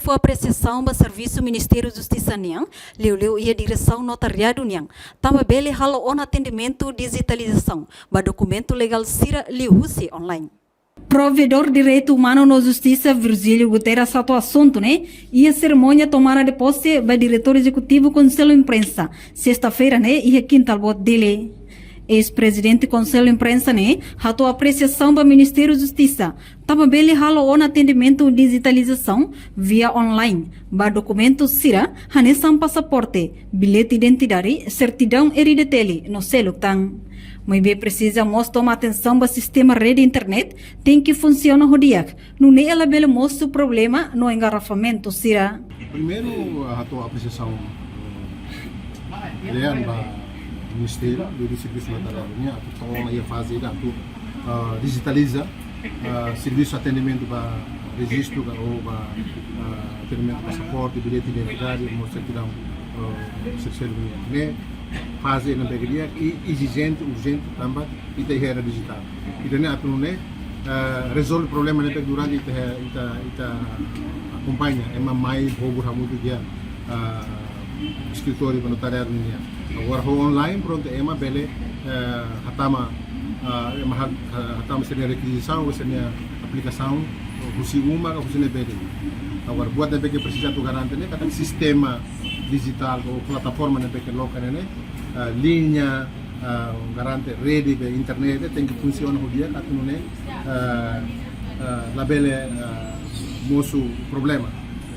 foi apreciação do Serviço Ministério da Justiça Niang, leu e a direção notariado Niang. Também bele halo on atendimento digitalização, ba documento legal sira liusi online. Provedor de Direito Humano na Justiça, Virgílio Guterres, sato assunto, né? E a cerimônia tomara de posse do diretor executivo Conselho Imprensa, sexta-feira, né? E a quinta voto dele. Ex-presidente Conselho Imprensa, né? Rato apreciação do Ministério da Justiça. Tava bele halo on atendimento digitalização via online. Ba documento sira, hanesam passaporte, bilhete de identidade, certidão hereditele, no selo tang. Mas bem precisa mostrar uma atenção para o sistema rede internet tem que funcionar o dia. Não é ela belo mostra o problema no engarrafamento, sira. Primeiro a tua apreciação leal para o Ministério do Serviço Notarial, né? A tua ia fazer a tua digitaliza serviço de atendimento para registro ou para atendimento passaporte, bilhete de identidade, mostra que dá certidão, né? Fase na bateria e exigente, urgente também e tem era digital. E daí a né resolve o problema né durante ita acompanha é mais bobo muito dia escritório para notariado né. Agora online pronto é uma bela hatama seria requisição ou seria aplicação você uma você não pede. Agora buat da que precisa tu garante né cada sistema digital ou plataforma né que local né linha garante rede de internet tem que funcionar o dia que não é labele moço problema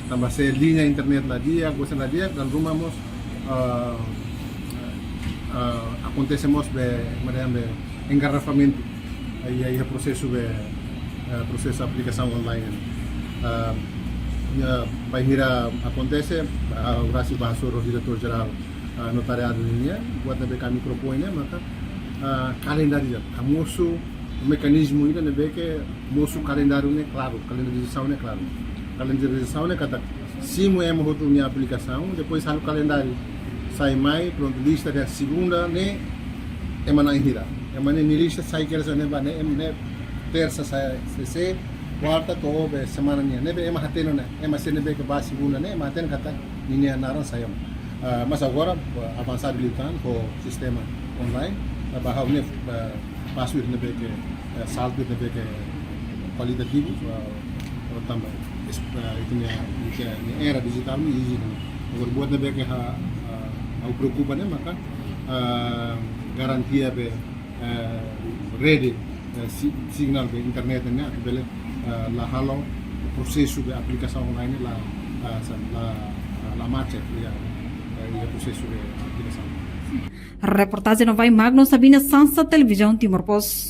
também se linha internet lá dia coisa lá dia dan rumah mos acontece mos be engarrafamento aí processo de aplicação online vai mira acontece o Brasil Basur o diretor-geral notariado ini buat nabe kami propõe maka calendário a moço o mecanismo ainda nabe que moço calendário né claro calendarização né claro calendarização né kata se moemos outra minha aplicação depois sai o calendário sai mais pronto lista da segunda né é mana hira é mana lista sai que essa né né terça sai se quarta tobe semana nia nebe ema hateno né ema se nebe que base segunda né ema hateno kata ninia naran sayam mas agora avançar militar com o sistema online bahwa ne password nebe que saldo nebe que qualitativo também itu ne era digital ni easy agora buat nebe que au preocupa né maka garantia be rede signal be internet né bele la halo processo de aplicação online la marcha ya processo de aplicação. Reportagem no Vai Magno Sabina Sansa Televisão Timor Post.